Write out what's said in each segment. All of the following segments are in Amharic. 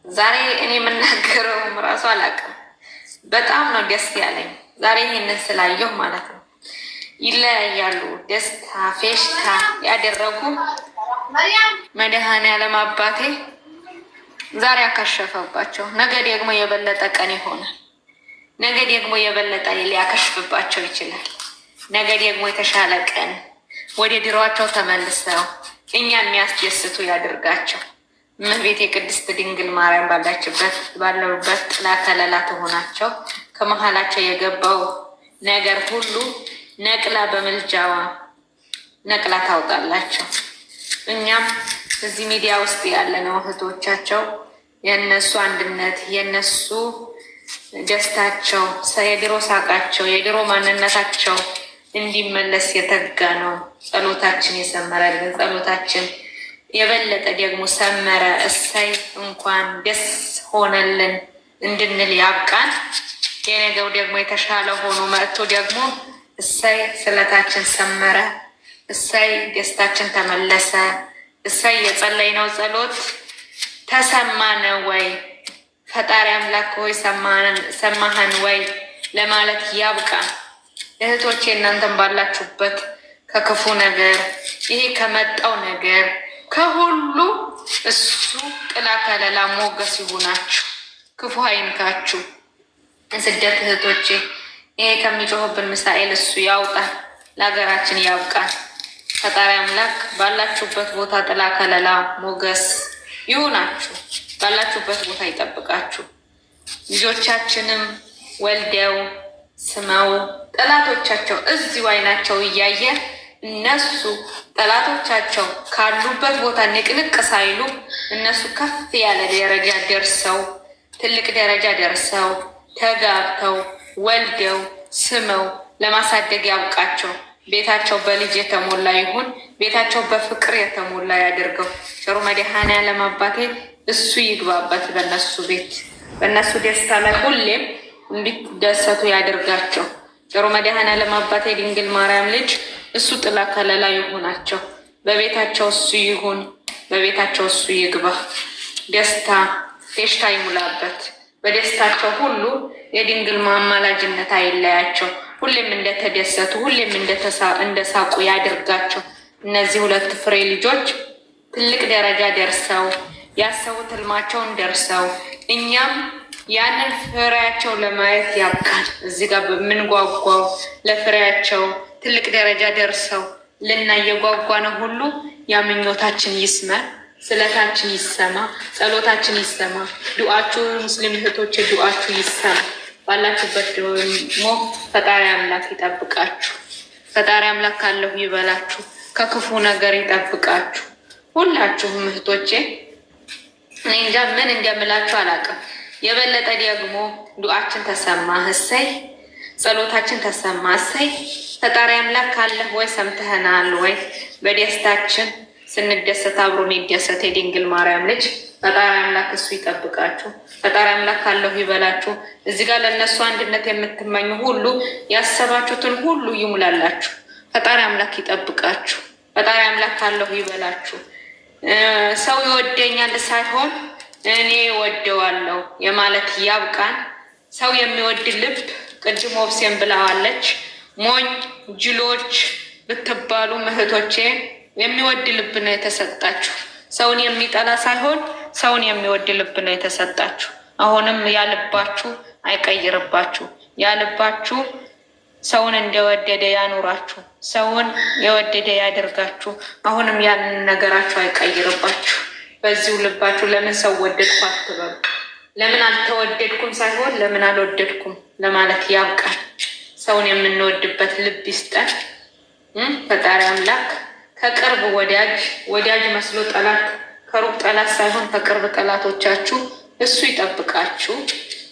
ዛሬ እኔ የምናገረው ራሱ አላውቅም። በጣም ነው ደስ ያለኝ ዛሬ ይህንን ስላየሁ ማለት ነው። ይለያያሉ። ደስታ ፌሽታ ያደረጉ መድኃኔዓለም አባቴ ዛሬ አከሸፈባቸው። ነገ ደግሞ የበለጠ ቀን ይሆናል። ነገ ደግሞ የበለጠ ሊያከሽፍባቸው ይችላል። ነገ ደግሞ የተሻለ ቀን ወደ ድሯቸው ተመልሰው እኛን የሚያስደስቱ ያድርጋቸው። እመቤቴ ቅድስት ድንግል ማርያም ባለውበት ጥላ ከለላ ትሆናቸው። ከመሀላቸው የገባው ነገር ሁሉ ነቅላ በምልጃዋ ነቅላ ታውጣላቸው። እኛም እዚህ ሚዲያ ውስጥ ያለነው እህቶቻቸው የእነሱ አንድነት የእነሱ ደስታቸው የድሮ ሳቃቸው የድሮ ማንነታቸው እንዲመለስ የተጋ ነው። ጸሎታችን የሰመረልን ጸሎታችን የበለጠ ደግሞ ሰመረ። እሰይ እንኳን ደስ ሆነልን እንድንል ያብቃን። የነገው ደግሞ የተሻለ ሆኖ መጥቶ ደግሞ እሰይ ስለታችን ሰመረ፣ እሰይ ደስታችን ተመለሰ፣ እሰይ የጸለይነው ጸሎት ተሰማነ ወይ ፈጣሪ አምላክ ሆይ ሰማህን ወይ ለማለት ያብቃን። እህቶቼ እናንተን ባላችሁበት ከክፉ ነገር ይሄ ከመጣው ነገር ከሁሉ እሱ ጥላ ከለላ ሞገስ ይሁናችሁ፣ ክፉ አይንካችሁ። ስደት እህቶቼ ይሄ ከሚጮህብን ሚሳኤል እሱ ያውጣል፣ ለሀገራችን ያብቃል። ፈጣሪ አምላክ ባላችሁበት ቦታ ጥላ ከለላ ሞገስ ይሁናችሁ፣ ባላችሁበት ቦታ ይጠብቃችሁ። ልጆቻችንም ወልደው ስመው ጠላቶቻቸው እዚሁ አይናቸው እያየ እነሱ ጠላቶቻቸው ካሉበት ቦታ ንቅንቅ ሳይሉ እነሱ ከፍ ያለ ደረጃ ደርሰው ትልቅ ደረጃ ደርሰው ተጋብተው ወልደው ስመው ለማሳደግ ያብቃቸው። ቤታቸው በልጅ የተሞላ ይሁን፣ ቤታቸው በፍቅር የተሞላ ያደርገው። ቸሩ መድኃኔዓለም አባቴ እሱ ይግባበት በእነሱ ቤት፣ በእነሱ ደስታ ላይ ሁሌም እንዲደሰቱ ያደርጋቸው። ቸሩ መድኃኔዓለም አባቴ ድንግል ማርያም ልጅ እሱ ጥላ ከለላ ይሁናቸው። በቤታቸው እሱ ይሁን፣ በቤታቸው እሱ ይግባ። ደስታ ፌሽታ ይሙላበት። በደስታቸው ሁሉ የድንግል ማማላጅነት አይለያቸው። ሁሌም እንደተደሰቱ ሁሌም እንደሳቁ ያድርጋቸው። እነዚህ ሁለት ፍሬ ልጆች ትልቅ ደረጃ ደርሰው ያሰቡት ህልማቸውን ደርሰው እኛም ያንን ፍሬያቸው ለማየት ያብቃል። እዚህ ጋር በምንጓጓው ለፍሬያቸው ትልቅ ደረጃ ደርሰው ልናየጓጓነው ሁሉ ያምኞታችን ይስመር፣ ስለታችን ይሰማ፣ ጸሎታችን ይሰማ። ዱዓችሁ ሙስሊም እህቶች ዱዓችሁ ይሰማ። ባላችሁበት ደግሞ ፈጣሪ አምላክ ይጠብቃችሁ። ፈጣሪ አምላክ ካለሁ ይበላችሁ፣ ከክፉ ነገር ይጠብቃችሁ። ሁላችሁም እህቶቼ እኔ እንጃ ምን እንደምላችሁ አላውቅም። የበለጠ ደግሞ ዱዓችን ተሰማ፣ እሰይ ጸሎታችን ተሰማ፣ እሰይ ፈጣሪ አምላክ ካለህ ወይ ሰምተህናል ወይ። በደስታችን ስንደሰት አብሮ የሚደሰት የድንግል ማርያም ልጅ ፈጣሪ አምላክ እሱ ይጠብቃችሁ። ፈጣሪ አምላክ ካለሁ ይበላችሁ። እዚህ ጋር ለእነሱ አንድነት የምትመኙ ሁሉ ያሰባችሁትን ሁሉ ይሙላላችሁ። ፈጣሪ አምላክ ይጠብቃችሁ። ፈጣሪ አምላክ ካለሁ ይበላችሁ። ሰው ይወደኛል ሳይሆን እኔ ወደዋለሁ የማለት ያብቃን። ሰው የሚወድ ልብ ቅድም ወብሴን ብለዋለች። ሞኝ ጅሎች ብትባሉ እህቶቼ የሚወድ ልብ ነው የተሰጣችሁ። ሰውን የሚጠላ ሳይሆን ሰውን የሚወድ ልብ ነው የተሰጣችሁ። አሁንም ያልባችሁ አይቀይርባችሁ። ያልባችሁ ሰውን እንደወደደ ያኑራችሁ። ሰውን የወደደ ያደርጋችሁ። አሁንም ያንን ነገራችሁ አይቀይርባችሁ። በዚሁ ልባችሁ ለምን ሰው ወደድኩ አትበሉ። ለምን አልተወደድኩም ሳይሆን ለምን አልወደድኩም ለማለት ያብቃል። ሰውን የምንወድበት ልብ ይስጠን ፈጣሪ አምላክ። ከቅርብ ወዳጅ መስሎ ጠላት፣ ከሩቅ ጠላት ሳይሆን ከቅርብ ጠላቶቻችሁ እሱ ይጠብቃችሁ።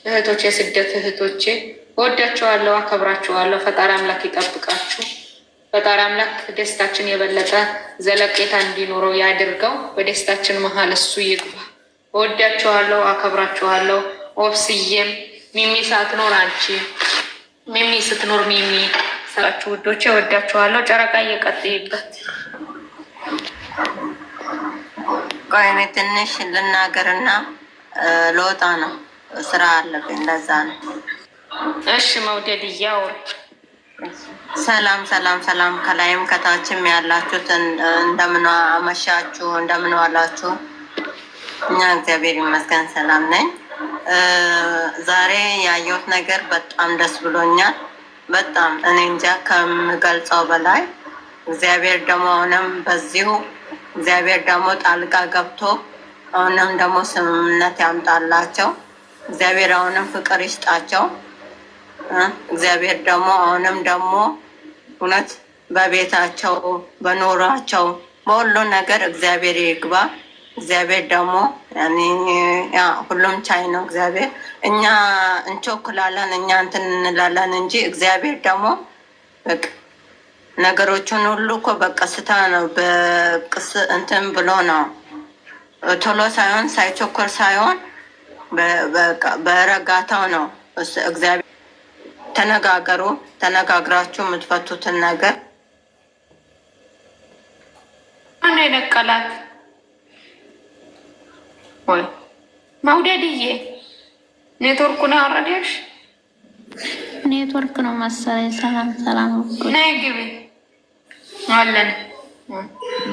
እህቶቼ የስደት እህቶቼ እወዳችኋለሁ፣ አከብራችኋለሁ። ፈጣሪ አምላክ ይጠብቃችሁ። ፈጣሪ አምላክ ደስታችን የበለጠ ዘለቄታ እንዲኖረው ያድርገው። በደስታችን መሀል እሱ ይግባ። እወዳችኋለሁ፣ አከብራችኋለሁ። ኦብስዬም ሚሚ ሳትኖር አንቺ፣ ሚሚ ስትኖር ሚሚ ሰራችሁ ውዶቼ፣ እወዳችኋለሁ። ጨረቃ እየቀጥይበት ቆይ እኔ ትንሽ ልናገርና ለወጣ ነው፣ ስራ አለብኝ፣ ለዛ ነው። እሺ መውደድ እያወሩ ሰላም ሰላም ሰላም፣ ከላይም ከታችም ያላችሁት እንደምን አመሻችሁ፣ እንደምን ዋላችሁ? እኛ እግዚአብሔር ይመስገን ሰላም ነኝ። ዛሬ ያየሁት ነገር በጣም ደስ ብሎኛል። በጣም እኔ እንጃ ከምገልጸው በላይ እግዚአብሔር ደግሞ አሁንም በዚሁ እግዚአብሔር ደግሞ ጣልቃ ገብቶ አሁንም ደግሞ ስምምነት ያምጣላቸው። እግዚአብሔር አሁንም ፍቅር ይስጣቸው። እግዚአብሔር ደግሞ አሁንም ደግሞ እውነት በቤታቸው በኖራቸው በሁሉ ነገር እግዚአብሔር ይግባ። እግዚአብሔር ደግሞ ሁሉም ቻይ ነው። እግዚአብሔር እኛ እንቾክላለን፣ እኛ እንትን እንላለን እንጂ እግዚአብሔር ደግሞ ነገሮችን ሁሉ እኮ በቀስታ ነው፣ በቅስ እንትን ብሎ ነው፣ ቶሎ ሳይሆን ሳይቸኮር ሳይሆን በረጋታው ነው። እግዚአብሔር ተነጋገሩ፣ ተነጋግራችሁ የምትፈቱትን ነገር ማነው የነቀላት? ወይ መውደድዬ ኔትወርኩን አወረደሽ? ኔትወርክ ነው መሰለኝ። ሰላም ሰላም፣ ነይ ግቢ አለን።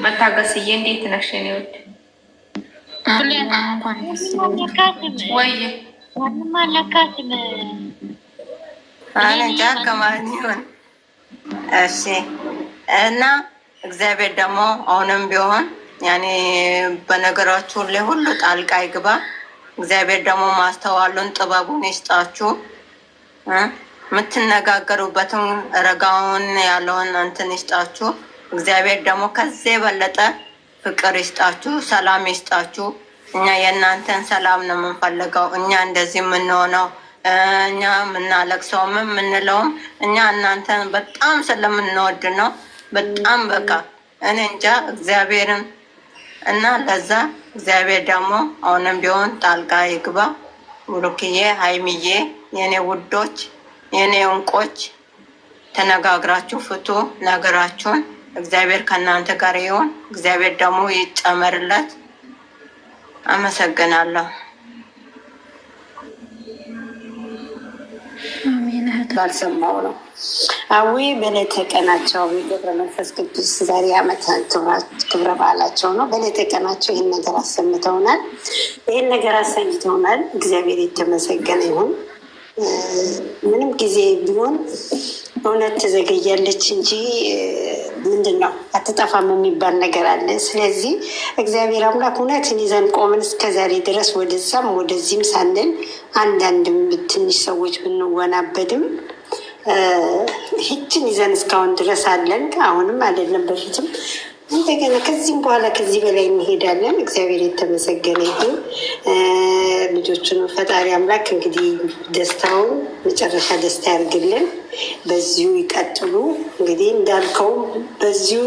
መታገስዬ እንዴት ነሽ? እኔ ወድ ወይ እንጃ ከማን ይሆን? እሺ እና እግዚአብሔር ደግሞ አሁንም ቢሆን ያኔ በነገራችሁ ላይ ሁሉ ጣልቃ ይግባ። እግዚአብሔር ደግሞ ማስተዋሉን ጥበቡን ይስጣችሁ። የምትነጋገሩበትን ረጋውን ያለውን እንትን ይስጣችሁ። እግዚአብሔር ደግሞ ከዚህ የበለጠ ፍቅር ይስጣችሁ፣ ሰላም ይስጣችሁ። እኛ የእናንተን ሰላም ነው የምንፈልገው። እኛ እንደዚህ የምንሆነው እኛ የምናለቅሰውም የምንለውም እኛ እናንተን በጣም ስለምንወድ ነው። በጣም በቃ እኔ እንጃ እግዚአብሔርን እና ለዛ እግዚአብሔር ደግሞ አሁንም ቢሆን ጣልቃ ይግባ። ብሩክዬ፣ ሀይሚዬ፣ የኔ ውዶች፣ የኔ እንቆች ተነጋግራችሁ ፍቱ ነገራችሁን። እግዚአብሔር ከእናንተ ጋር ይሁን። እግዚአብሔር ደግሞ ይጨመርለት። አመሰግናለሁ። ባልሰማው ነው። አዊ በሌተ ቀናቸው ገብረ መንፈስ ቅዱስ ዛሬ ዓመት ክብረ በዓላቸው ነው። በሌተ ቀናቸው ይህን ነገር አሰምተውናል። ይህን ነገር አሰኝተውናል። እግዚአብሔር የተመሰገነ ይሁን። ምንም ጊዜ ቢሆን እውነት ትዘገያለች እንጂ ምንድን ነው አትጠፋም የሚባል ነገር አለ። ስለዚህ እግዚአብሔር አምላክ እውነትን ይዘን ቆምን እስከዛሬ ድረስ ወደዛም ወደዚህም ሳንል አንዳንድም ትንሽ ሰዎች ብንወናበድም ይችን ይዘን እስካሁን ድረስ አለን። አሁንም አይደለም በፊትም እንደገና ከዚህም በኋላ ከዚህ በላይ እንሄዳለን። እግዚአብሔር የተመሰገነ ይሁን። ልጆቹን ፈጣሪ አምላክ እንግዲህ ደስታውን መጨረሻ ደስታ ያርግልን። በዚሁ ይቀጥሉ። እንግዲህ እንዳልከው በዚሁ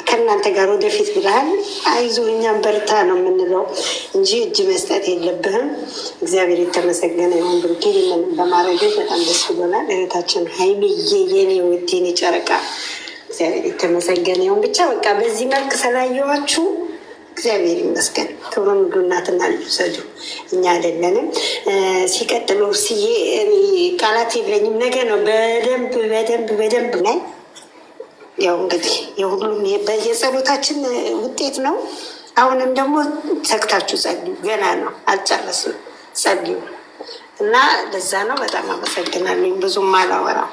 ከእናንተ ጋር ወደፊት ብለሃል። አይዞህ እኛም በርታ ነው የምንለው እንጂ እጅ መስጠት የለብህም። እግዚአብሔር የተመሰገነ ይሁን። ብሩኬ በማድረግ በጣም ደስ ብሎናል። እህታችን ሀይሚዬ የኔ ውድ የኔ ጨረቃ እግዚአብሔር የተመሰገነ ይሁን። ብቻ በቃ በዚህ መልክ ስላየኋችሁ እግዚአብሔር ይመስገን። ክብሩን ሁሉ እናትና ልጅ ውሰዱ፣ እኛ አይደለንም። ሲቀጥሉ ስዬ ቃላት የለኝም። ነገ ነው በደንብ በደንብ በደንብ ላይ ያው እንግዲህ የሁሉም የጸሎታችን ውጤት ነው። አሁንም ደግሞ ሰግታችሁ ጸልዩ። ገና ነው አልጨረስንም፣ ጸልዩ እና ለዛ ነው። በጣም አመሰግናለሁ። ብዙም አላወራም።